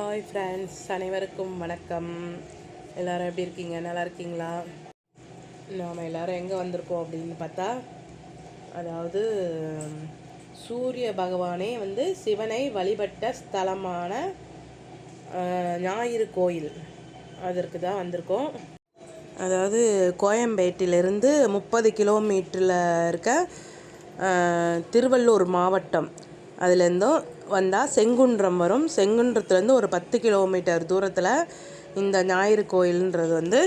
Hi friends, அனைவருக்கும் வணக்கம். எல்லோரும் எப்படி இருக்கீங்க? நல்லா இருக்கீங்களா? நாம் எல்லோரும் எங்கே வந்திருக்கோம் அப்படின்னு பார்த்தா, அதாவது சூரிய பகவானே சிவனை வழிபட்ட ஸ்தலமான ஞாயிறு கோயில், அதற்கு தான் வந்திருக்கோம். அதாவது கோயம்பேட்டிலிருந்து 30 கிலோமீட்டரில் இருக்க திருவள்ளூர் மாவட்டம், அதுலேருந்தும் வந்தால் செங்குன்றம் வரும். செங்குன்றத்துலேருந்து ஒரு 10 கிலோமீட்டர் தூரத்தில் இந்த ஞாயிறு கோயில்ன்றது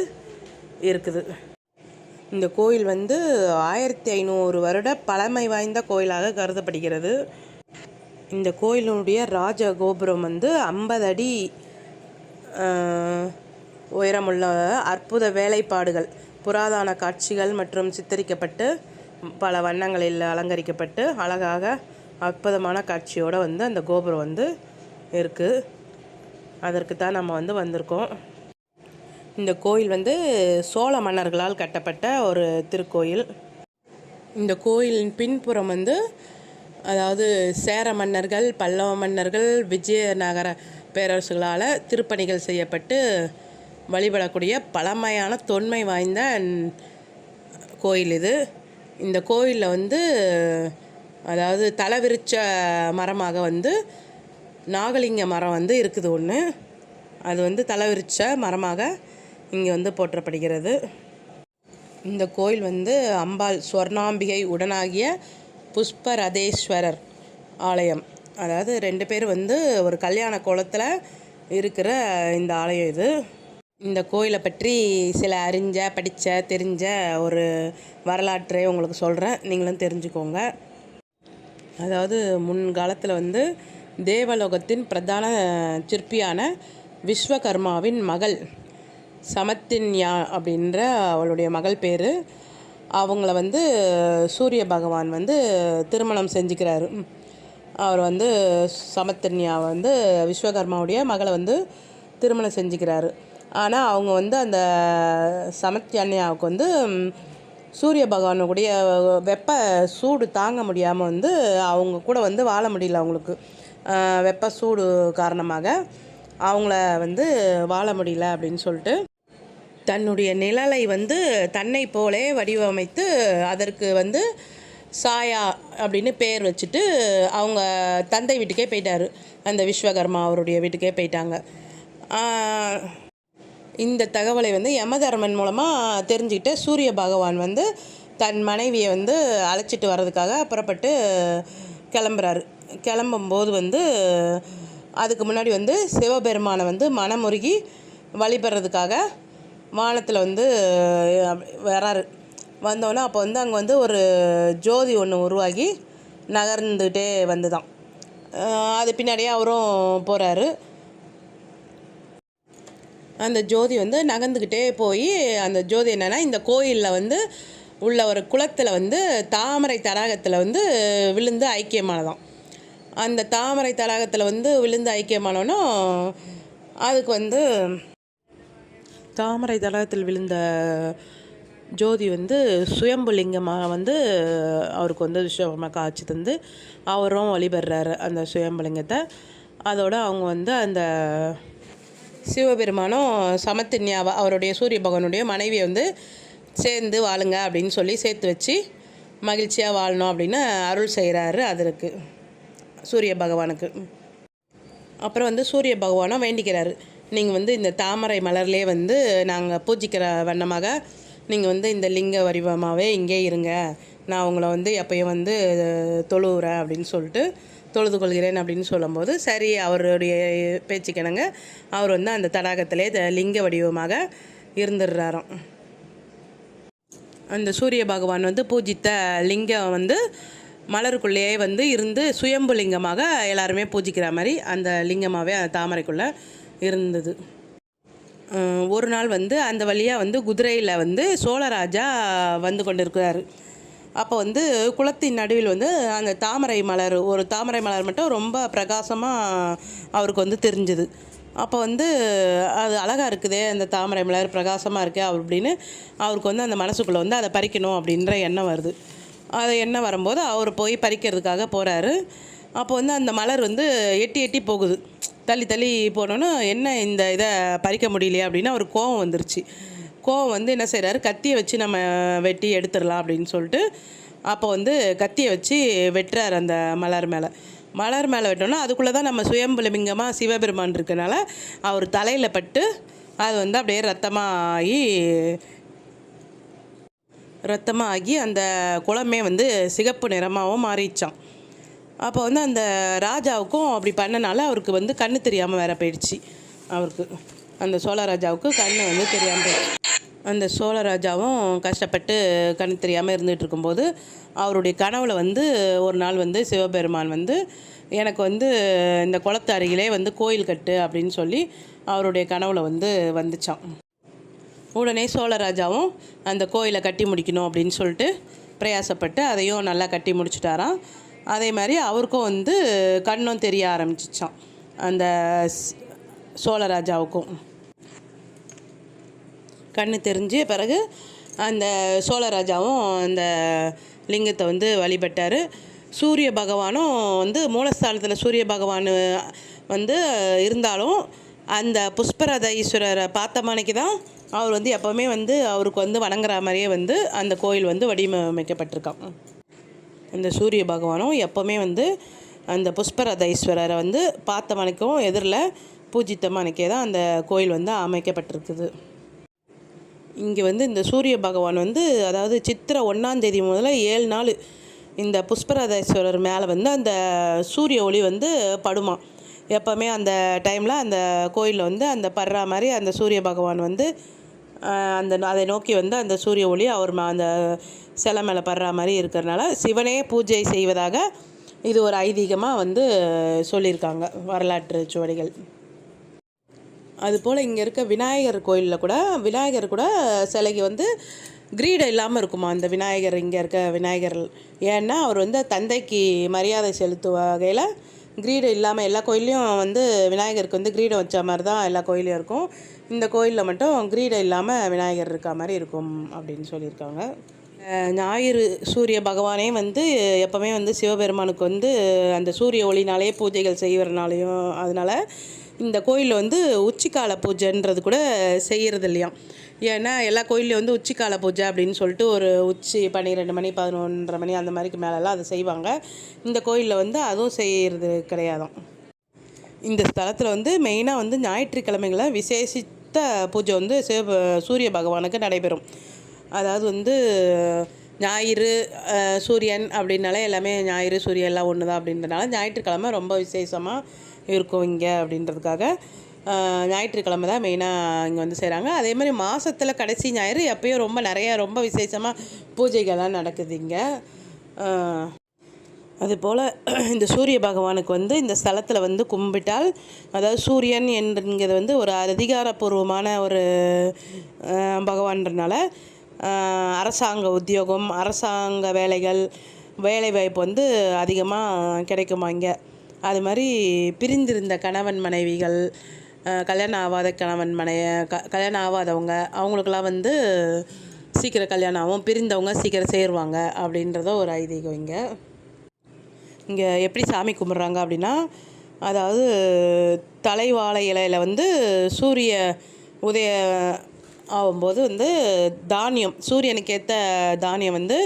இருக்குது. இந்த கோயில் 1500 வருட பழமை வாய்ந்த கோயிலாக கருதப்படுகிறது. இந்த கோயிலுடைய ராஜ கோபுரம் 50 அடி உயரமுள்ள அற்புத வேலைப்பாடுகள், புராதன காட்சிகள் மற்றும் சித்தரிக்கப்பட்டு பல வண்ணங்களில் அலங்கரிக்கப்பட்டு அழகாக அற்புதமான காட்சியோடு அந்த கோபுரம் இருக்குது. அதற்கு தான் நம்ம வந்திருக்கோம். இந்த கோயில் சோழ மன்னர்களால் கட்டப்பட்ட ஒரு திருக்கோயில். இந்த கோயிலின் பின்புறம் அதாவது சேர மன்னர்கள், பல்லவ மன்னர்கள், விஜயநகர பேரரசுகளால் திருப்பணிகள் செய்யப்பட்டு வழிபடக்கூடிய பழமையான தொன்மை வாய்ந்த கோயில் இது. இந்த கோயிலில் அதாவது தலவிருட்ச மரமாக நாகலிங்க மரம் இருக்குது ஒன்று. அது தலவிருட்ச மரமாக இங்கே போற்றப்படுகிறது. இந்த கோயில் அம்பாள் ஸ்வர்ணாம்பிகை உடனாகிய புஷ்பரதேஸ்வரர் ஆலயம். அதாவது 2 பேர் ஒரு கல்யாண கோலத்தில் இருக்கிற இந்த ஆலயம் இது. இந்த கோயிலை பற்றி சில தெரிஞ்ச ஒரு வரலாற்றை உங்களுக்கு சொல்கிறேன், நீங்களும் தெரிஞ்சுக்கோங்க. அதாவது முன்காலத்தில் தேவலோகத்தின் பிரதான சிற்பியான விஸ்வகர்மாவின் மகள் சமத்தின்யா அப்படின்ற அவளுடைய மகள் பேர். அவங்கள சூரிய பகவான் திருமணம் செஞ்சுக்கிறாரு. அவர் சமத்தின்யாவை விஸ்வகர்மாவுடைய மகளை திருமணம் செஞ்சுக்கிறாரு. ஆனால் அவங்க அந்த சமத்தியன்யாவுக்கு சூரிய பகவானுடைய வெப்ப சூடு தாங்க முடியாமல் அவங்க கூட வாழ முடியல. அவங்களுக்கு வெப்ப சூடு காரணமாக அவங்கள வாழ முடியல அப்படின்னு சொல்லிட்டு தன்னுடைய நிழலை தன்னை போலே வடிவமைத்து அதற்கு சாயா அப்படின்னு பேர் வச்சுட்டு அவங்க தந்தை வீட்டுக்கே போயிட்டார். அந்த விஸ்வகர்மா அவருடைய வீட்டுக்கே போயிட்டாங்க. இந்த தகவலை யமதர்மன் மூலமாக தெரிஞ்சுக்கிட்டு சூரிய பகவான் தன் மனைவியை அழைச்சிட்டு வர்றதுக்காக புறப்பட்டு கிளம்புறாரு. கிளம்பும்போது அதுக்கு முன்னாடி சிவபெருமானை மனமுருகி வழிபடுறதுக்காக வானத்தில் வராரு. வந்தோன்னே அப்போ அங்கே ஒரு ஜோதி ஒன்று உருவாகி நகர்ந்துகிட்டே தான் அது பின்னாடியே அவரும் போகிறாரு. அந்த ஜோதி நகர்ந்துக்கிட்டே போய் அந்த ஜோதி என்னென்னா, இந்த கோயிலில் உள்ள ஒரு குளத்தில் தாமரை தடாகத்தில் விழுந்து ஐக்கியமானதாம். அந்த தாமரை தடாகத்தில் விழுந்து ஐக்கியமானோன்னும் அதுக்கு தாமரை தடாகத்தில் விழுந்த ஜோதி சுயம்புலிங்கமாக அவருக்கு விஸ்வகர்மா காட்சி தந்து அவரும் வழிபடுறாரு அந்த சுயம்புலிங்கத்தை. அதோடு அவங்க அந்த சிவபெருமானும் சமத்தின்யாவை அவருடைய சூரிய பகவானுடைய மனைவியை சேர்ந்து வாழுங்க அப்படின்னு சொல்லி சேர்த்து வச்சு மகிழ்ச்சியாக வாழணும் அப்படின்னு அருள் செய்கிறாரு அதற்கு சூரிய பகவானுக்கு. அப்புறம் சூரிய பகவானும் வேண்டிக்கிறாரு, நீங்கள் இந்த தாமரை மலர்லேயே நாங்கள் பூஜிக்கிற வண்ணமாக நீங்கள் இந்த லிங்க வடிவமாகவே இங்கே இருங்க, நான் உங்களை எப்பயும் தொழுவுறேன் அப்படின்னு சொல்லிட்டு தொழுது கொள்கிறேன் அப்படின்னு சொல்லும்போது சரி, அவருடைய பேச்சுக்கிணங்க அவர் அந்த தடாகத்திலே லிங்க வடிவமாக இருந்துடுறாராம். அந்த சூரிய பகவான் பூஜித்த லிங்கம் மலருக்குள்ளேயே இருந்து சுயம்பு லிங்கமாக எல்லாருமே பூஜிக்கிற மாதிரி அந்த லிங்கமாகவே அந்த தாமரைக்குள்ளே இருந்தது. ஒரு நாள் அந்த வழியாக குதிரையில் சோழராஜா கொண்டிருக்கிறார். அப்போ குளத்தின் நடுவில் அந்த ஒரு தாமரை மலர் மட்டும் ரொம்ப பிரகாசமாக அவருக்கு தெரிஞ்சுது. அப்போ அது அழகாக இருக்குதே, அந்த தாமரை மலர் பிரகாசமாக இருக்கே அப்படின்னு அவருக்கு அந்த மனசுக்குள்ளே அதை பறிக்கணும் அப்படின்ற எண்ணம் வருது. அது எண்ணம் வரும்போது அவர் போய் பறிக்கிறதுக்காக போகிறாரு. அப்போ அந்த மலர் எட்டி எட்டி போகுது. தள்ளி தள்ளி போனோன்னு என்ன இந்த இதை பறிக்க முடியலையே அப்படின்னு அவர் கோவம் வந்துருச்சு. கோவம் வந்து என்ன செய்கிறாரு, கத்தியை வச்சு நம்ம வெட்டி எடுத்துடலாம் அப்படின்னு சொல்லிட்டு அப்போ வந்து கத்தியை வச்சு வெட்டுறாரு அந்த மலர் மேலே வெட்டோன்னா அதுக்குள்ளே தான் நம்ம சுயம்புலிங்கமாக சிவபெருமான் இருக்கனால அவர் தலையில் பட்டு அது வந்து அப்படியே ரத்தமாக ஆகி அந்த குளமே வந்து சிகப்பு நிறமாகவும் மாறிச்சான். அப்போ வந்து அந்த ராஜாவுக்கும் அப்படி பண்ணனால அவருக்கு வந்து கண்ணு தெரியாமல் வேற போயிடுச்சு. அவருக்கு அந்த சோழ ராஜாவுக்கு கண்ணு வந்து தெரியாமல் போயிடுச்சு. அந்த சோழ ராஜாவும் கஷ்டப்பட்டு கண்ணு தெரியாமல் இருந்துகிட்டு இருக்கும்போது அவருடைய கனவுல வந்து ஒரு நாள் வந்து சிவபெருமான் வந்து எனக்கு வந்து இந்த குளத்து அருகிலே வந்து கோயில் கட்டு அப்படின்னு சொல்லி அவருடைய கனவுல வந்து வந்துச்சான். உடனே சோழராஜாவும் அந்த கோயிலை கட்டி முடிக்கணும் அப்படின்னு சொல்லிட்டு பிரயாசப்பட்டு அதையும் நல்லா கட்டி முடிச்சுட்டாராம். அதே மாதிரி அவருக்கும் வந்து கண்ணும் தெரிய ஆரம்பிச்சிச்சான். அந்த சோழராஜாவுக்கும் கண்ணு தெரிஞ்ச பிறகு அந்த சோழராஜாவும் அந்த லிங்கத்தை வந்து வழிபட்டார். சூரிய பகவானும் வந்து மூலஸ்தானத்தில் சூரிய பகவான் வந்து இருந்தாலும் அந்த புஷ்பரத ஈஸ்வரரை பார்த்த மணிக்கு தான் அவர் வந்து எப்போவுமே வந்து அவருக்கு வந்து வணங்குற மாதிரியே வந்து அந்த கோயில் வந்து வடிவமைக்கப்பட்டிருக்கான். அந்த சூரிய பகவானும் எப்போவுமே வந்து அந்த புஷ்பரத ஈஸ்வரரை வந்து பார்த்த மணிக்கும் எதிரில் பூஜித்த மணிக்கே தான் அந்த கோயில் வந்து அமைக்கப்பட்டிருக்குது. இங்கே வந்து இந்த சூரிய பகவான் வந்து அதாவது சித்திரை 1 முதல்ல 7 நாள் இந்த புஷ்பரதேஸ்வரர் மேலே வந்து அந்த சூரிய ஒளி வந்து படுமா. எப்போவுமே அந்த டைமில் அந்த கோயிலில் வந்து அந்த படுற மாதிரி அந்த சூரிய பகவான் வந்து அதை நோக்கி வந்து அந்த சூரிய ஒளி அவர் அந்த சிலை மேலே படுற மாதிரி இருக்கிறனால சிவனே பூஜை செய்வதாக இது ஒரு ஐதீகமாக வந்து சொல்லியிருக்காங்க வரலாற்று சுவடிகள். அதுபோல் இங்கே இருக்க விநாயகர் கோயிலில் கூட விநாயகர் கூட சிலைக்கு வந்து கிரீடம் இல்லாமல் இருக்குமா அந்த விநாயகர். இங்கே இருக்க விநாயகர் ஏன்னா அவர் வந்து தந்தைக்கு மரியாதை செலுத்தும் வகையில் கிரீடம் இல்லாமல் எல்லா கோயிலையும் வந்து விநாயகருக்கு வந்து கிரீடம் வச்ச மாதிரி தான் எல்லா கோயிலையும் இருக்கும். இந்த கோயிலில் மட்டும் கிரீடம் இல்லாமல் விநாயகர் இருக்க மாதிரி இருக்கும் அப்படின்னு சொல்லியிருக்காங்க. ஞாயிறு சூரிய பகவானே வந்து எப்போவுமே வந்து சிவபெருமானுக்கு வந்து அந்த சூரிய ஒளினாலே பூஜைகள் செய்வதுனாலையும் அதனால் இந்த கோயிலில் வந்து உச்சிக்கால பூஜைன்றது கூட செய்கிறது இல்லையாம். ஏன்னா எல்லா கோயிலையும் வந்து உச்சிக்கால பூஜை அப்படின்னு சொல்லிட்டு ஒரு உச்சி 12 மணி 11:30 மணி அந்த மாதிரிக்கு மேலெல்லாம் அதை செய்வாங்க. இந்த கோயிலில் வந்து அதுவும் செய்கிறது கிடையாதாம். இந்த ஸ்தலத்தில் வந்து மெயினாக வந்து ஞாயிற்றுக்கிழமைகளில் விசேஷித்த பூஜை வந்து சூரிய பகவானுக்கு நடைபெறும். அதாவது வந்து ஞாயிறு சூரியன் அப்படின்னாலே எல்லாமே ஞாயிறு சூரியன் எல்லாம் ஒன்று தான் அப்படின்றனால ஞாயிற்றுக்கிழமை ரொம்ப விசேஷமாக இருக்கும் இங்கே அப்படின்றதுக்காக ஞாயிற்றுக்கிழமை தான் மெயினாக இங்கே வந்து செய்கிறாங்க. அதே மாதிரி மாதத்தில் கடைசி ஞாயிறு எப்போயும் ரொம்ப விசேஷமாக பூஜைகள்லாம் நடக்குது இங்கே. அதுபோல் இந்த சூரிய பகவானுக்கு வந்து இந்த ஸ்தலத்தில் வந்து கும்பிட்டால் அதாவது சூரியன் என்கிறது வந்து ஒரு அதிகாரப்பூர்வமான ஒரு பகவான்றனால அரசாங்க உத்தியோகம் அரசாங்க வேலைவாய்ப்பு வந்து அதிகமாக கிடைக்குமா இங்கே. அது மாதிரி பிரிந்திருந்த கணவன் மனைவிகள் கல்யாணம் ஆகாதவங்க அவங்களுக்கெல்லாம் வந்து சீக்கிரம் கல்யாணம் ஆகும், பிரிந்தவங்க சீக்கிரம் சேருவாங்க அப்படின்றத ஒரு ஐதீகம். இங்கே எப்படி சாமி கும்பிட்றாங்க அப்படின்னா அதாவது தலைவாழை இலையில் வந்து சூரிய உதய ஆகும்போது வந்து தானியம் சூரியனுக்கு ஏற்ற தானியம் வந்து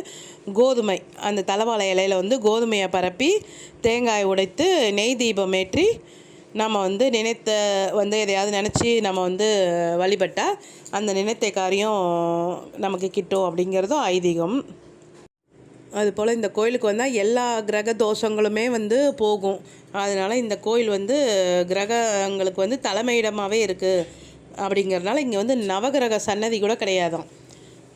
கோதுமை அந்த தலைவாழை இலையில் வந்து கோதுமையை பரப்பி தேங்காய் உடைத்து நெய் தீபம் ஏற்றி நம்ம வந்து நினைத்த வந்து எதையாவது நினச்சி நம்ம வந்து வழிபட்டால் அந்த நினைத்த காரியம் நமக்கு கிட்டும் அப்படிங்கிறதும் ஐதீகம். அதுபோல் இந்த கோயிலுக்கு வந்தால் எல்லா கிரக தோஷங்களுமே வந்து போகும். அதனால் இந்த கோயில் வந்து கிரகங்களுக்கு வந்து தலைமையிடமாகவே இருக்குது அப்படிங்கிறதுனால இங்கே வந்து நவகிரக சன்னதி கூட கிடையாதாம்.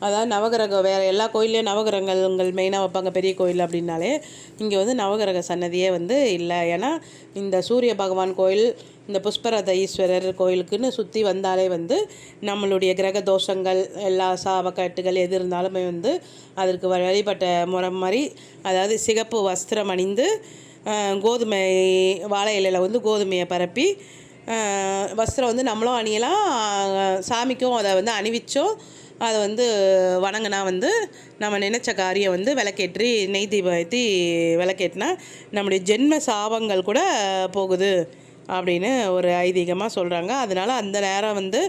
அதாவது நவகிரகம் வேறு எல்லா கோயிலையும் நவகிரகங்கள் மெயினாக வைப்பாங்க பெரிய கோயில் அப்படின்னாலே இங்கே வந்து நவகிரக சன்னதியே வந்து இல்லை. ஏன்னா இந்த சூரிய பகவான் கோயில் இந்த புஷ்பரத ஈஸ்வரர் கோயிலுக்குன்னு சுற்றி வந்தாலே வந்து நம்மளுடைய கிரக தோஷங்கள் எல்லா சாபக்கட்டுகள் எது இருந்தாலுமே வந்து அதற்கு வழிபட்ட முறை மாதிரி அதாவது சிகப்பு வஸ்திரம் அணிந்து கோதுமை வாழை இலையில் வந்து கோதுமையை பரப்பி வஸ்திரம் வந்து நம்மளும் அணியலாம், சாமிக்கும் அதை வந்து அணிவிச்சோம் அதை வந்து வணங்கினா வந்து நம்ம நினச்ச காரியம் வந்து விளக்கேற்றி நெய் தீபம் ஏற்றி விளக்கேற்றினா நம்முடைய ஜென்ம சாபங்கள் கூட போகுது அப்படின்னு ஒரு ஐதீகமாக சொல்கிறாங்க. அதனால் அந்த நேரம் வந்து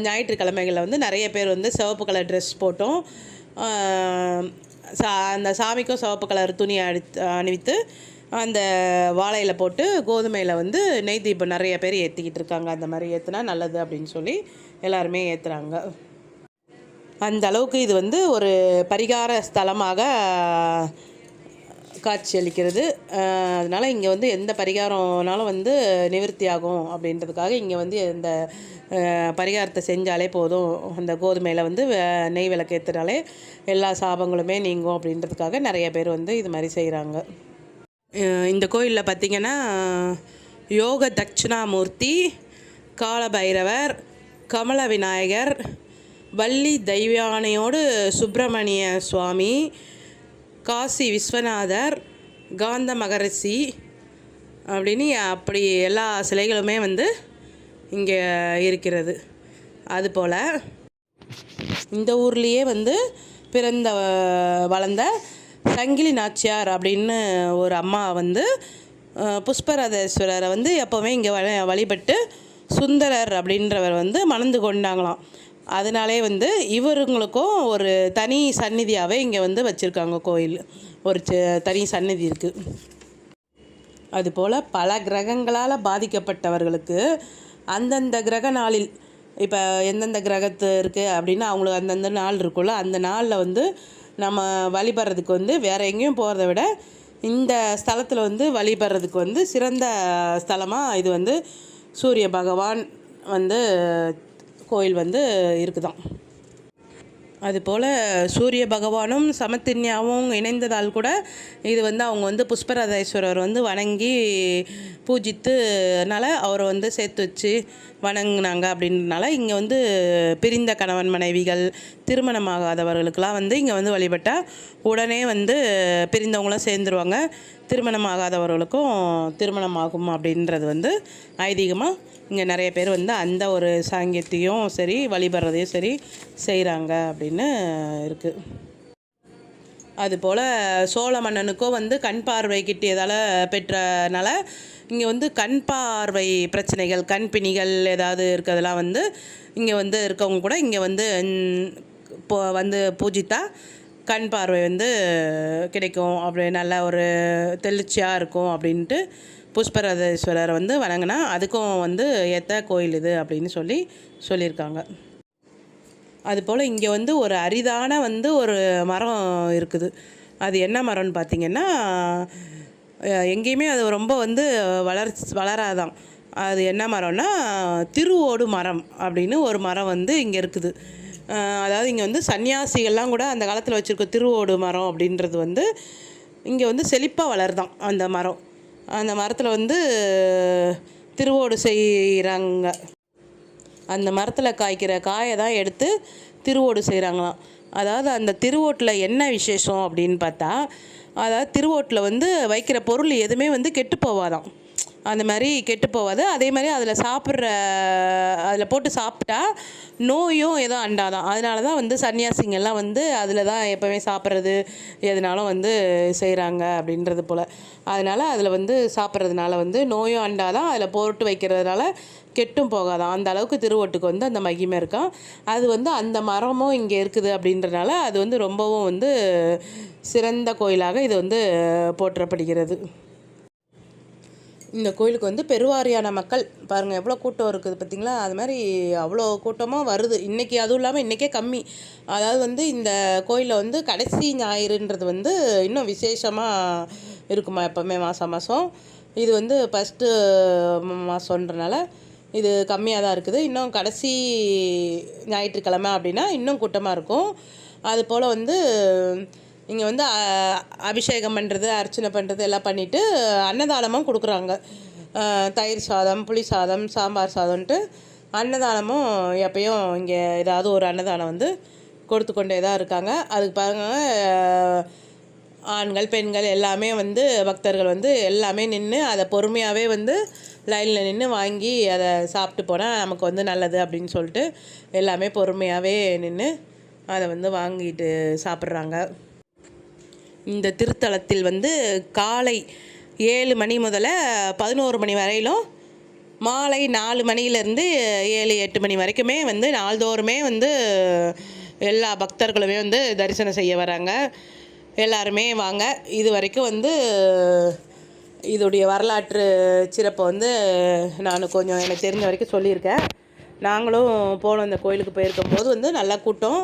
ஞாயிற்றுக்கிழமைகளில் வந்து நிறைய பேர் வந்து சிவப்பு கலர் ட்ரெஸ் போட்டும் அந்த சாமிக்கும் சிவப்பு கலர் துணி அணிவித்து அந்த வாழையில் போட்டு கோதுமையில் வந்து நெய் தீபம் நிறைய பேர் ஏற்றிக்கிட்டு இருக்காங்க. அந்த மாதிரி ஏற்றுனா நல்லது அப்படின்னு சொல்லி எல்லாருமே ஏற்றுறாங்க. அந்த அளவுக்கு இது வந்து ஒரு பரிகார ஸ்தலமாக காட்சியளிக்கிறது. அதனால் இங்கே வந்து எந்த பரிகாரம்னாலும் வந்து நிவர்த்தி ஆகும் அப்படின்றதுக்காக இங்கே வந்து இந்த பரிகாரத்தை செஞ்சாலே போதும், அந்த கோதுமையில் வந்து நெய் விளக்கு ஏற்றினாலே எல்லா சாபங்களுமே நீங்கும் அப்படின்றதுக்காக நிறைய பேர் வந்து இது மாதிரி செய்கிறாங்க. இந்த கோயிலில் பார்த்திங்கன்னா யோக தட்சிணாமூர்த்தி, காலபைரவர், கமல விநாயகர், வள்ளி தெய்வானையோடு சுப்பிரமணிய சுவாமி, காசி விஸ்வநாதர், காந்த மகரிஷி அப்படின்னு அப்படி எல்லா சிலைகளுமே வந்து இங்கே இருக்கிறது. அதுபோல் இந்த ஊர்லேயே வந்து பிறந்த வளர்ந்த சங்கிலி நாச்சியார் அப்படின்னு ஒரு அம்மா வந்து புஷ்பரதேஸ்வரரை வந்து எப்போவுமே இங்கே வழிபட்டு சுந்தரர் அப்படின்றவர் வந்து மணந்து கொண்டாங்களாம். அதனாலே வந்து இவருங்களுக்கும் ஒரு தனி சந்நிதியாகவே இங்கே வந்து வச்சுருக்காங்க. கோயில் ஒரு தனி சந்நிதி இருக்குது. அதுபோல் பல கிரகங்களால் பாதிக்கப்பட்டவர்களுக்கு அந்தந்த கிரக நாளில் இப்போ எந்தெந்த கிரகத்து இருக்குது அப்படின்னு அவங்களுக்கு அந்தந்த நாள் இருக்குல்ல, அந்த நாளில் வந்து நம்ம வழிபடுறதுக்கு வந்து வேறு எங்கேயும் போகிறத விட இந்த ஸ்தலத்தில் வந்து வழிபடுறதுக்கு வந்து சிறந்த ஸ்தலமாக இது வந்து சூரிய பகவான் வந்து கோயில் வந்து இருக்குதாம். அதுபோல் சூரிய பகவானும் சமத்தின்யாவும் இணைந்ததால் கூட இது வந்து அவங்க வந்து புஷ்பரதேஸ்வரர் வந்து வணங்கி பூஜித்துனால அவரை வந்து சேர்த்து வச்சு வணங்கினாங்க அப்படின்றனால இங்கே வந்து பிரிந்த கணவன் மனைவிகள், திருமணமாகாதவர்களுக்கெல்லாம் வந்து இங்கே வந்து வழிபட்டால் உடனே வந்து பிரிந்தவங்களும் சேர்ந்துருவாங்க, திருமணமாகாதவர்களுக்கும் திருமணம் ஆகும் அப்படின்றது வந்து ஐதீகமாக இங்கே நிறைய பேர் வந்து அந்த ஒரு சாங்கியத்தையும் சரி வழிபடுறதையும் சரி செய்கிறாங்க அப்படின்னு இருக்குது. அதுபோல் சோழ மன்னனுக்கும் வந்து கண் பார்வை கிட்டியதால் பெற்றனால இங்கே வந்து கண் பார்வை பிரச்சனைகள், கண் பிணிகள் ஏதாவது இருக்கிறதெல்லாம் வந்து இங்கே வந்து இருக்கவங்க கூட இங்கே வந்து வந்து பூஜித்தா கண் பார்வை வந்து கிடைக்கும், அப்படி நல்ல ஒரு தெளிச்சியாக இருக்கும் அப்படின்ட்டு புஷ்பரதேஸ்வரர் வந்து வணங்கினா அதுக்கும் வந்து ஏற்ற கோயில் இது அப்படின்னு சொல்லியிருக்காங்க. அதுபோல் இங்கே வந்து ஒரு அரிதான வந்து ஒரு மரம் இருக்குது. அது என்ன மரம்னு பார்த்திங்கன்னா எங்கேயுமே அது ரொம்ப வந்து வளராதான். அது என்ன மரம்னா திருவோடு மரம் அப்படின்னு ஒரு மரம் வந்து இங்கே இருக்குது. அதாவது இங்கே வந்து சன்னியாசிகள்லாம் கூட அந்த காலத்தில் வச்சுருக்க திருவோடு மரம் அப்படின்றது வந்து இங்கே வந்து செழிப்பாக வளருதான். அந்த மரம், அந்த மரத்தில் வந்து திருவோடு செய்கிறாங்க. அந்த மரத்தில் காய்க்கிற காயை தான் எடுத்து திருவோடு செய்கிறாங்களாம். அதாவது அந்த திருவோட்டில் என்ன விசேஷம் அப்படின்னு பார்த்தா, அதாவது திருவோட்டில் வந்து வைக்கிற பொருள் எதுவுமே வந்து கெட்டு போவாதான். அந்த மாதிரி கெட்டு போகாது. அதே மாதிரி அதில் போட்டு சாப்பிட்டா நோயும் எதுவும் அண்டாதான். அதனால தான் வந்து சன்னியாசிங்கெல்லாம் வந்து அதில் தான் எப்போவுமே சாப்பிட்றது எதுனாலும் வந்து செய்கிறாங்க அப்படின்றது போல். அதனால் அதில் வந்து சாப்பிட்றதுனால வந்து நோயும் அண்டாதான், அதில் போட்டு வைக்கிறதுனால கெட்டும் போகாதான். அந்த அளவுக்கு திருவோட்டுக்கு வந்து அந்த மகிமை இருக்கான். அது வந்து அந்த மரமும் இங்கே இருக்குது அப்படின்றனால அது வந்து ரொம்பவும் வந்து சிறந்த கோயிலாக இது வந்து போற்றப்படுகிறது. இந்த கோயிலுக்கு வந்து பெருவாரியான மக்கள் பாருங்கள் எவ்வளோ கூட்டம் இருக்குது பார்த்திங்களா. அது மாதிரி அவ்வளோ கூட்டமாக வருது இன்றைக்கி. அதுவும் இல்லாமல் இன்றைக்கே கம்மி. அதாவது வந்து இந்த கோயிலில் வந்து கடைசி ஞாயிறுன்றது வந்து இன்னும் விசேஷமாக இருக்குமா எப்போவுமே மாதம். இது வந்து ஃபஸ்ட்டு மாதன்றனால இது கம்மியாக தான் இருக்குது. இன்னும் கடைசி ஞாயிற்றுக்கிழமை அப்படின்னா இன்னும் கூட்டமாக இருக்கும். அதுபோல் வந்து இங்கே வந்து அபிஷேகம் பண்ணுறது, அர்ச்சனை பண்ணுறது எல்லாம் பண்ணிவிட்டு அன்னதானமும் கொடுக்குறாங்க. தயிர் சாதம், புளி சாதம், சாம்பார் சாதம்ன்ட்டு அன்னதானமும் எப்பயும் இங்கே ஏதாவது ஒரு அன்னதானம் வந்து கொடுத்து கொண்டே தான் இருக்காங்க. அதுக்கு பாருங்கள் ஆண்கள் பெண்கள் எல்லாமே வந்து பக்தர்கள் வந்து எல்லாமே நின்று அதை பொறுமையாகவே வந்து லைனில் நின்று வாங்கி அதை சாப்பிட்டு போனால் நமக்கு வந்து நல்லது அப்படின்னு சொல்லிட்டு எல்லாமே பொறுமையாகவே நின்று அதை வந்து வாங்கிட்டு சாப்பிட்றாங்க. இந்த திருத்தலத்தில் வந்து காலை 7 மணி முதல் 11 மணி வரையிலும் மாலை 4 மணிலேருந்து 7-8 மணி வரைக்குமே வந்து நாள்தோறுமே வந்து எல்லா பக்தர்களுமே வந்து தரிசனம் செய்ய வராங்க. எல்லாருமே வாங்க. இது வரைக்கும் வந்து இதோடைய வரலாற்று சிறப்பை வந்து நான் கொஞ்சம் எனக்கு தெரிஞ்ச வரைக்கும் சொல்லியிருக்கேன். நாங்களும் போனோம், அந்த கோயிலுக்கு போயிருக்கும்போது வந்து நல்லா கூட்டம்.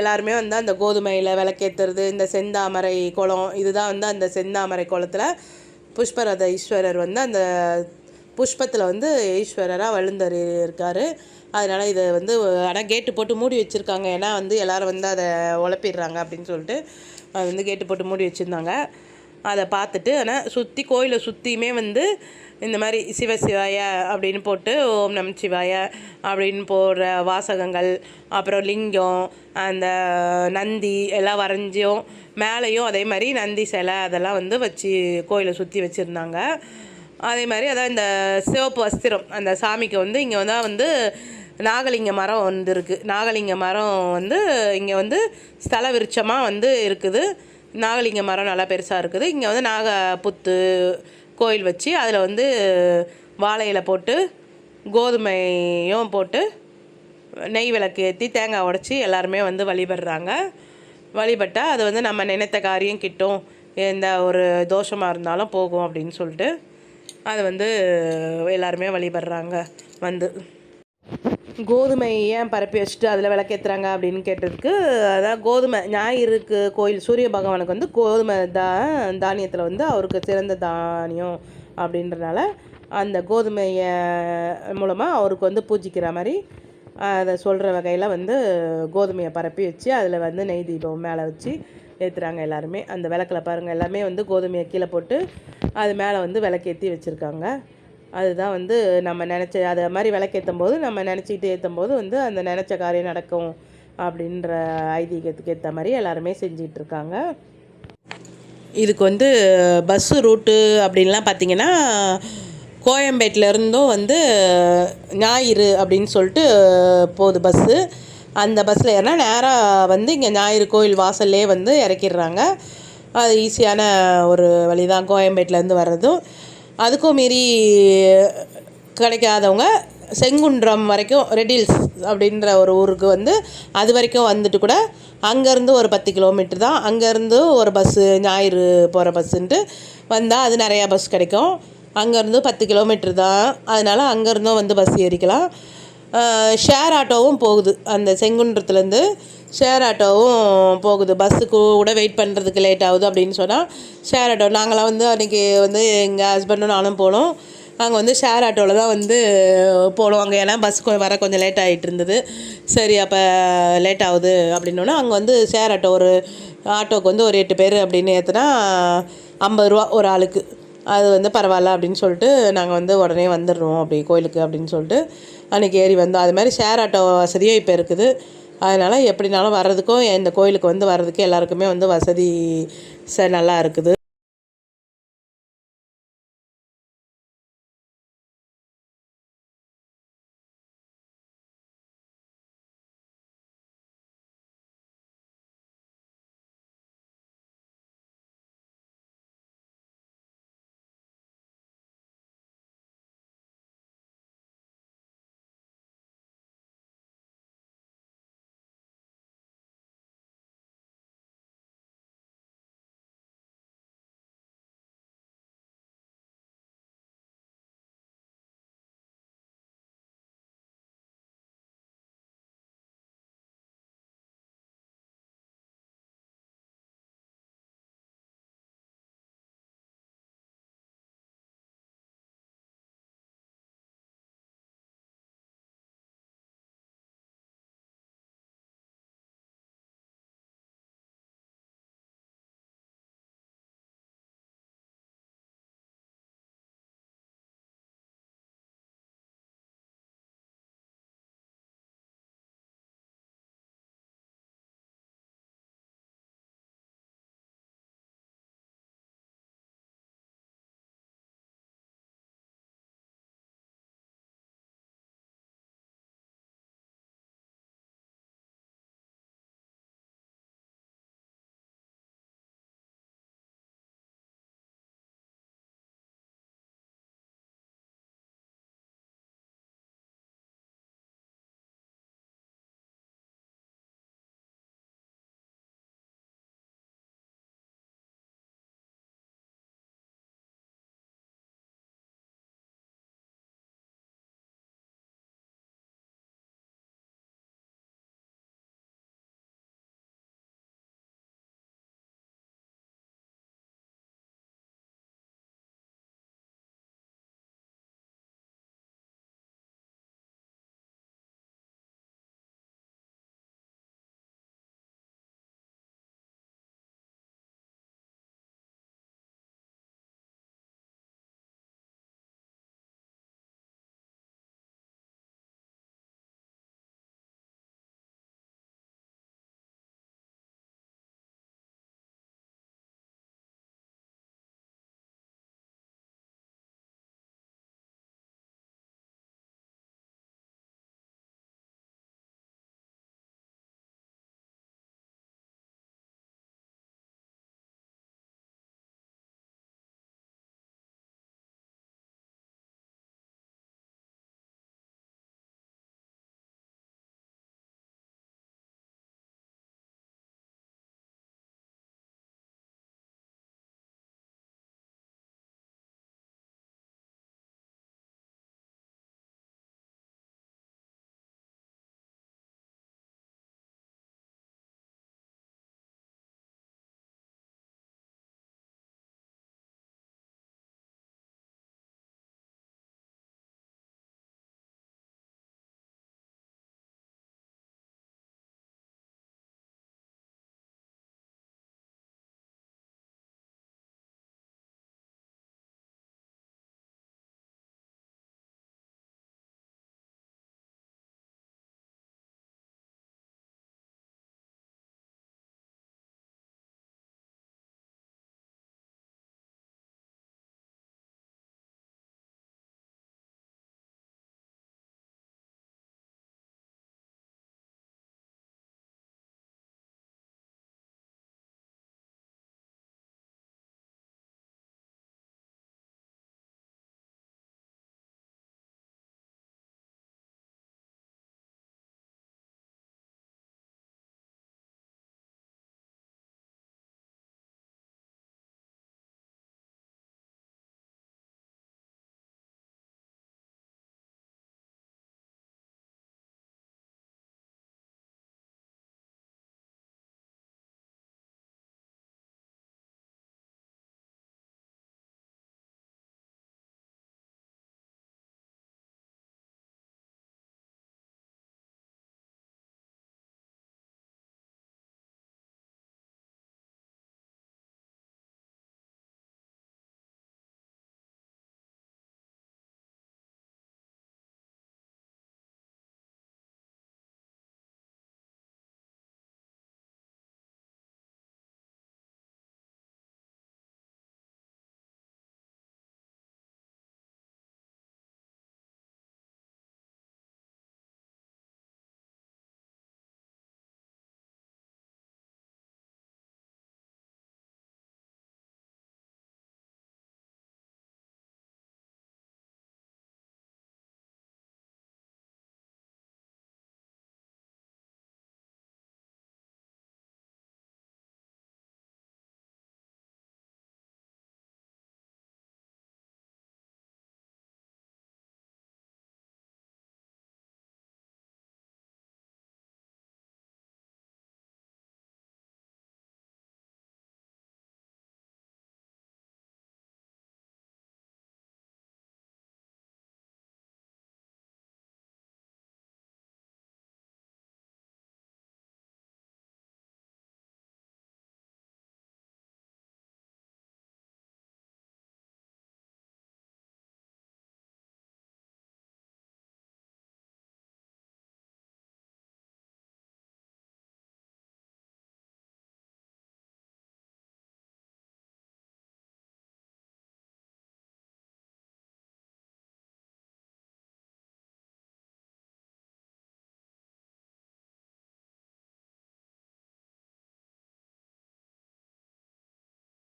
எல்லாருமே வந்து அந்த கோதுமையில் விளக்கேற்றுறது, இந்த செந்தாமரை குளம், இதுதான் வந்து அந்த செந்தாமரை குளத்தில் புஷ்பரத ஈஸ்வரர் வந்து அந்த புஷ்பத்தில் வந்து ஈஸ்வரராக வழுந்தறி இருக்கார். அதனால் இதை வந்து ஆனால் கேட்டு போட்டு மூடி வச்சுருக்காங்க. ஏன்னா வந்து எல்லோரும் வந்து அதை உழப்பிடுறாங்க அப்படின்னு சொல்லிட்டு அது வந்து கேட்டு போட்டு மூடி வச்சுருந்தாங்க. அதை பார்த்துட்டு ஆனால் சுற்றி கோயிலை சுற்றியுமே வந்து இந்த மாதிரி சிவசிவாய அப்படின்னு போட்டு ஓம் நம சிவாய அப்படின்னு போடுற வாசகங்கள், அப்புறம் லிங்கம், அந்த நந்தி எல்லாம் வரைஞ்சியும் மேலேயும் அதே மாதிரி நந்தி சிலை அதெல்லாம் வந்து வச்சு கோயிலை சுற்றி வச்சுருந்தாங்க. அதே மாதிரி அதான் இந்த சிவப்பு வஸ்திரம் அந்த சாமிக்கு வந்து இங்கே வந்து நாகலிங்க மரம் வந்து இருக்குது. நாகலிங்க மரம் வந்து இங்கே வந்து ஸ்தல விருட்சமாக வந்து இருக்குது. நாகலிங்க மரம் நல்லா பெருசாக இருக்குது. இங்கே வந்து நாகப்புத்து கோயில் வச்சு அதில் வந்து வாழையில போட்டு கோதுமையும் போட்டு நெய் விளக்கு ஏற்றி தேங்காய் உடச்சி எல்லாருமே வந்து வழிபடுறாங்க. வழிபட்டால் அது வந்து நம்ம நினைத்த காரியம் கிட்டும், எந்த ஒரு தோஷமாக இருந்தாலும் போகும் அப்படின்னு சொல்லிட்டு அதை வந்து எல்லாருமே வழிபடுறாங்க. வந்து கோதுமை ஏன் பரப்பி வச்சுட்டு அதில் விளக்கேற்றுறாங்க அப்படின்னு கேட்டதுக்கு, அதான் கோதுமை ஞாயிறுக்கு கோயில் சூரிய பகவானுக்கு வந்து கோதுமை தானியத்தில் வந்து அவருக்கு சிறந்த தானியம் அப்படின்றனால அந்த கோதுமையை மூலமாக அவருக்கு வந்து பூஜிக்கிற மாதிரி அதை சொல்கிற வகையில் வந்து கோதுமையை பரப்பி வச்சு அதில் வந்து நெய் தீபம் மேலே வச்சு ஏற்றுறாங்க எல்லாருமே. அந்த விளக்கில் பாருங்கள், எல்லாமே வந்து கோதுமையை கீழே போட்டு அது மேலே வந்து விளக்கேற்றி வச்சுருக்காங்க. அதுதான் வந்து நம்ம நினச்ச அதை மாதிரி விளக்கேற்றும் போது நம்ம நினச்சிக்கிட்டு ஏற்றும் போது வந்து அந்த நினச்ச காரியம் நடக்கும் அப்படின்ற ஐதீகத்துக்கு ஏற்ற மாதிரி எல்லாருமே செஞ்சிகிட்ருக்காங்க. இதுக்கு வந்து பஸ்ஸு ரூட்டு அப்படின்லாம் பார்த்திங்கன்னா கோயம்பேட்டிலேருந்தும் வந்து ஞாயிறு அப்படின்னு சொல்லிட்டு போகுது பஸ்ஸு. அந்த பஸ்ஸில் ஏறினா நேராக வந்து இங்கே ஞாயிறு கோயில் வாசல்லே வந்து இறக்கிடுறாங்க. அது ஈஸியான ஒரு வழி தான் கோயம்பேட்டிலேருந்து வர்றதும். அதுக்கும் மீறி கிடைக்காதவங்க செங்குன்றம் வரைக்கும் ரெடில்ஸ் அப்படின்ற ஒரு ஊருக்கு வந்து அது வரைக்கும் வந்துட்டு கூட அங்கேருந்து ஒரு 10 கிலோமீட்டர் தான், அங்கேருந்து ஒரு பஸ்ஸு ஞாயிறு போகிற பஸ்ஸுன்ட்டு வந்தால் அது நிறையா பஸ் கிடைக்கும். அங்கேருந்து 10 கிலோமீட்டர் தான், அதனால் அங்கேருந்தும் வந்து பஸ் ஏறிக்கலாம். ஷேர் ஆட்டோவும் போகுது, அந்த செங்குன்றத்துலேருந்து ஷேர் ஆட்டோவும் போகுது. பஸ்ஸுக்கு கூட வெயிட் பண்ணுறதுக்கு லேட் ஆகுது அப்படின்னு சொன்னால் ஷேர் ஆட்டோ, நாங்களாம் வந்து அன்றைக்கி வந்து எங்கள் ஹஸ்பண்டும் நானும் போனோம். அங்கே வந்து ஷேர் ஆட்டோவில் தான் வந்து போனோம். அங்கே ஏன்னா பஸ்ஸுக்கு வர கொஞ்சம் லேட் ஆகிட்டு இருந்தது. சரி அப்போ லேட் ஆகுது அப்படின்னோன்னா அங்கே வந்து ஷேர் ஆட்டோ ஒரு ஆட்டோவுக்கு வந்து ஒரு 8 பேர் அப்படின்னு ஏற்றுனா 50 ரூபா ஒரு ஆளுக்கு. அது வந்து பரவாயில்ல அப்படின்னு சொல்லிட்டு நாங்கள் வந்து உடனே வந்துடுறோம் அப்படி கோயிலுக்கு அப்படின்னு சொல்லிட்டு அன்றைக்கி ஏறி வந்தோம். அது மாதிரி ஷேர் ஆட்டோ வசதியும் இப்போ இருக்குது. அதனால் எப்படினாலும் வர்றதுக்கும் இந்த கோயிலுக்கு வந்து வர்றதுக்கு எல்லாருக்குமே வந்து வசதி நல்லா இருக்குது.